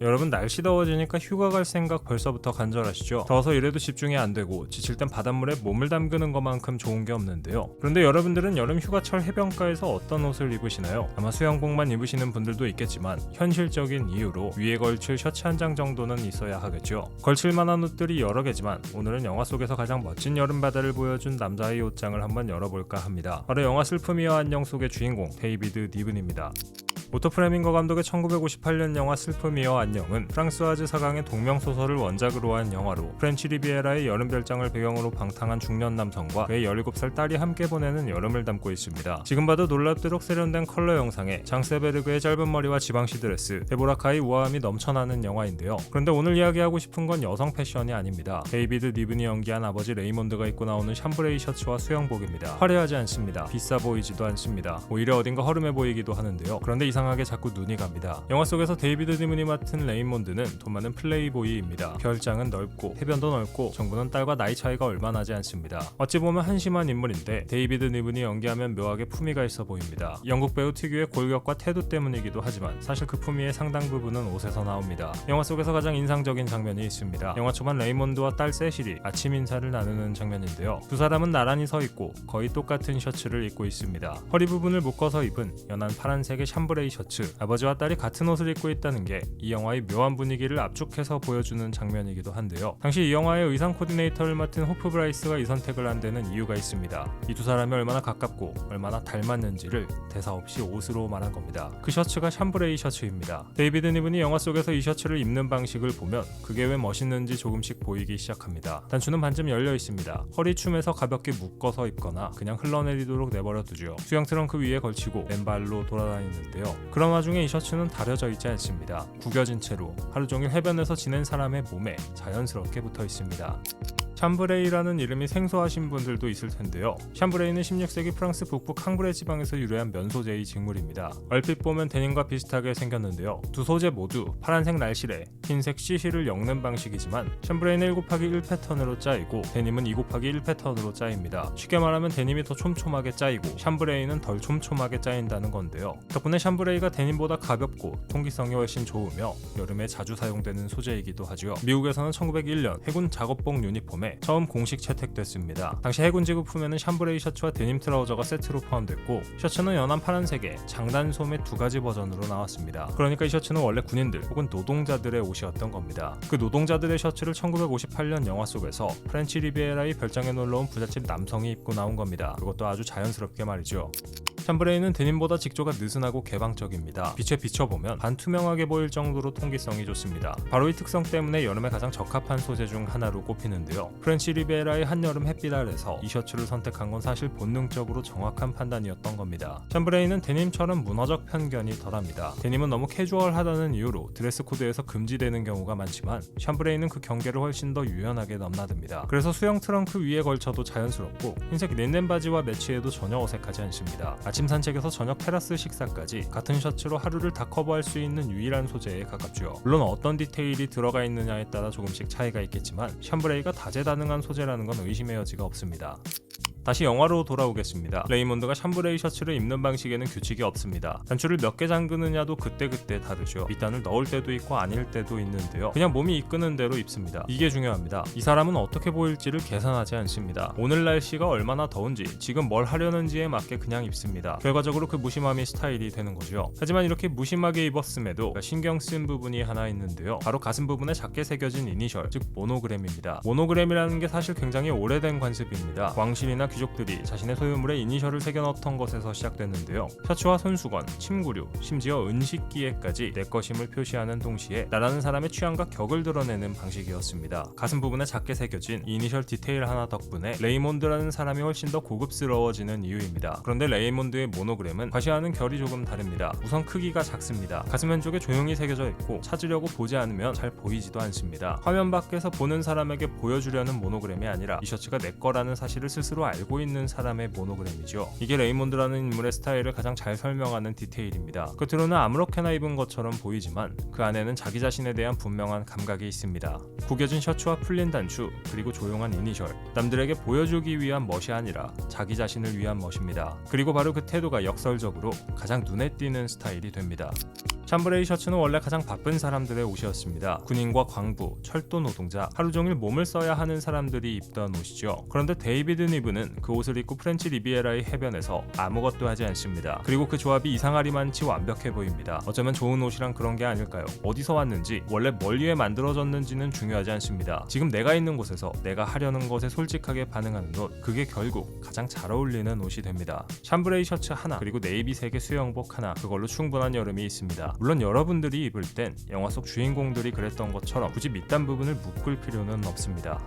여러분 날씨 더워지니까 휴가 갈 생각 벌써부터 간절하시죠? 더워서 일해도 집중이 안 되고 지칠 땐 바닷물에 몸을 담그는 것만큼 좋은 게 없는데요. 그런데 여러분들은 여름 휴가철 해변가에서 어떤 옷을 입으시나요? 아마 수영복만 입으시는 분들도 있겠지만 현실적인 이유로 위에 걸칠 셔츠 한 장 정도는 있어야 하겠죠. 걸칠 만한 옷들이 여러 개지만 오늘은 영화 속에서 가장 멋진 여름바다를 보여준 남자의 옷장을 한번 열어볼까 합니다. 바로 영화 슬픔이여 안녕 속의 주인공 데이비드 니븐입니다. 오토 프레밍거 감독의 1958년 영화 슬픔이여 안녕은 프랑스와즈 사강의 동명소설을 원작으로 한 영화로 프렌치 리비에라의 여름 별장을 배경으로 방탕한 중년 남성과 그의 17살 딸이 함께 보내는 여름을 담고 있습니다. 지금 봐도 놀랍도록 세련된 컬러 영상에 장세베르그의 짧은 머리와 지방시 드레스, 데보라카의 우아함이 넘쳐나는 영화인데요. 그런데 오늘 이야기하고 싶은 건 여성 패션이 아닙니다. 데이비드 니븐이 연기한 아버지 레이몬드가 입고 나오는 샴브레이 셔츠와 수영복입니다. 화려하지 않습니다. 비싸 보이지도 않습니다. 오히려 어딘가 허름해 보이기도 하는데요. 그런데 이상하게 자꾸 눈이 갑니다. 영화 속에서 데이비드 니븐이 맡은 레이몬드는 돈 많은 플레이보이입니다. 별장은 넓고 해변도 넓고 정부는 딸과 나이 차이가 얼마 나지 않습니다. 어찌 보면 한심한 인물인데 데이비드 니븐이 연기하면 묘하게 품위가 있어 보입니다. 영국 배우 특유의 골격과 태도 때문이기도 하지만 사실 그 품위의 상당 부분은 옷에서 나옵니다. 영화 속에서 가장 인상적인 장면이 있습니다. 영화 초반 레이몬드와 딸 세실이 아침 인사를 나누는 장면인데요. 두 사람은 나란히 서 있고 거의 똑같은 셔츠를 입고 있습니다. 허리 부분을 묶어서 입은 연한 파란색의 샴브레이 셔츠, 아버지와 딸이 같은 옷을 입고 있다는 게 이 영화의 묘한 분위기를 압축해서 보여주는 장면이기도 한데요. 당시 이 영화의 의상 코디네이터를 맡은 호프 브라이스가 이 선택을 한 데는 이유가 있습니다. 이 두 사람이 얼마나 가깝고 얼마나 닮았는지를 대사 없이 옷으로 말한 겁니다. 그 셔츠가 샴브레이 셔츠입니다. 데이비드 니븐이 영화 속에서 이 셔츠를 입는 방식을 보면 그게 왜 멋있는지 조금씩 보이기 시작합니다. 단추는 반쯤 열려 있습니다. 허리춤에서 가볍게 묶어서 입거나 그냥 흘러내리도록 내버려 두죠. 수영 트렁크 위에 걸치고 맨발로 돌아다니는데요. 그런 와중에 이 셔츠는 다려져 있지 않습니다. 구겨진 채로 하루 종일 해변에서 지낸 사람의 몸에 자연스럽게 붙어 있습니다. 샴브레이라는 이름이 생소하신 분들도 있을 텐데요. 샴브레이는 16세기 프랑스 북부 캉브레 지방에서 유래한 면 소재의 직물입니다. 얼핏 보면 데님과 비슷하게 생겼는데요. 두 소재 모두 파란색 날실에 흰색 CC를 엮는 방식이지만 샴브레이는 1곱하기 1 패턴으로 짜이고 데님은 2 곱하기 1 패턴으로 짜입니다. 쉽게 말하면 데님이 더 촘촘하게 짜이고 샴브레이는 덜 촘촘하게 짜인다는 건데요. 덕분에 샴브레이가 데님보다 가볍고 통기성이 훨씬 좋으며 여름에 자주 사용되는 소재이기도 하죠. 미국에서는 1901년 해군 작업복 유니폼에 처음 공식 채택됐습니다. 당시 해군 제국품에는 샴브레이 셔츠와 데님 트라우저가 세트로 포함됐고 셔츠는 연한 파란색에 장단 소매 두 가지 버전으로 나왔습니다. 그러니까 이 셔츠는 원래 군인들 혹은 노동자들의 옷이었던 겁니다. 그 노동자들의 셔츠를 1958년 영화 속에서 프렌치 리비에라의 별장에 놀러온 부잣집 남성이 입고 나온 겁니다. 그것도 아주 자연스럽게 말이죠. 샴브레이는 데님보다 직조가 느슨하고 개방적입니다. 빛에 비춰보면 반투명하게 보일 정도로 통기성이 좋습니다. 바로 이 특성 때문에 여름에 가장 적합한 소재 중 하나로 꼽히는데요. 프렌치 리베라의 한여름 햇빛 아래서 이 셔츠를 선택한 건 사실 본능적으로 정확한 판단이었던 겁니다. 샴브레이는 데님처럼 문화적 편견이 덜합니다. 데님은 너무 캐주얼하다는 이유로 드레스 코드에서 금지되는 경우가 많지만 샴브레이는 그 경계를 훨씬 더 유연하게 넘나듭니다. 그래서 수영 트렁크 위에 걸쳐도 자연스럽고 흰색 린넨 바지와 매치해도 전혀 어색하지 않습니다. 아침 산책에서 저녁 테라스 식사까지 같은 셔츠로 하루를 다 커버할 수 있는 유일한 소재에 가깝죠. 물론 어떤 디테일이 들어가 있느냐에 따라 조금씩 차이가 있겠지만 샴브레이가 다재다능한 소재라는 건 의심의 여지가 없습니다. 다시 영화로 돌아오겠습니다. 레이몬드가 샴브레이 셔츠를 입는 방식에는 규칙이 없습니다. 단추를 몇 개 잠그느냐도 그때그때 다르죠. 밑단을 넣을 때도 있고 아닐 때도 있는데요. 그냥 몸이 이끄는 대로 입습니다. 이게 중요합니다. 이 사람은 어떻게 보일지를 계산하지 않습니다. 오늘 날씨가 얼마나 더운지 지금 뭘 하려는지에 맞게 그냥 입습니다. 결과적으로 그 무심함이 스타일이 되는 거죠. 하지만 이렇게 무심하게 입었음에도 신경 쓴 부분이 하나 있는데요. 바로 가슴 부분에 작게 새겨진 이니셜, 즉 모노그램입니다. 모노그램이라는 게 사실 굉장히 오래된 관습입니다. 왕실이나 귀족들이 자신의 소유물에 이니셜을 새겨 넣던 것에서 시작됐는데요. 셔츠와 손수건, 침구류, 심지어 은식기에까지 내 것임을 표시하는 동시에 나라는 사람의 취향과 격을 드러내는 방식이었습니다. 가슴 부분에 작게 새겨진 이니셜 디테일 하나 덕분에 레이몬드라는 사람이 훨씬 더 고급스러워지는 이유입니다. 그런데 레이몬드의 모노그램은 과시와는 결이 조금 다릅니다. 우선 크기가 작습니다. 가슴 한쪽에 조용히 새겨져 있고 찾으려고 보지 않으면 잘 보이지도 않습니다. 화면 밖에서 보는 사람에게 보여주려는 모노그램이 아니라 이 셔츠가 내 거라는 사실을 스스로 알고 있는 사람의 모노그램이죠. 이게 레이몬드라는 인물의 스타일을 가장 잘 설명하는 디테일입니다. 겉으로는 아무렇게나 입은 것처럼 보이지만 그 안에는 자기 자신에 대한 분명한 감각이 있습니다. 구겨진 셔츠와 풀린 단추, 그리고 조용한 이니셜, 남들에게 보여주기 위한 멋이 아니라 자기 자신을 위한 멋입니다. 그리고 바로 그 태도가 역설적으로 가장 눈에 띄는 스타일이 됩니다. 샴브레이 셔츠는 원래 가장 바쁜 사람들의 옷이었습니다. 군인과 광부, 철도 노동자, 하루 종일 몸을 써야 하는 사람들이 입던 옷이죠. 그런데 데이비드 니브는 그 옷을 입고 프렌치 리비에라의 해변에서 아무것도 하지 않습니다. 그리고 그 조합이 이상하리만치 완벽해 보입니다. 어쩌면 좋은 옷이란 그런 게 아닐까요? 어디서 왔는지, 원래 뭘 위해 만들어졌는지는 중요하지 않습니다. 지금 내가 있는 곳에서 내가 하려는 것에 솔직하게 반응하는 옷, 그게 결국 가장 잘 어울리는 옷이 됩니다. 샴브레이 셔츠 하나, 그리고 네이비색의 수영복 하나, 그걸로 충분한 여름이 있습니다. 물론 여러분들이 입을 땐 영화 속 주인공들이 그랬던 것처럼 굳이 밑단 부분을 묶을 필요는 없습니다.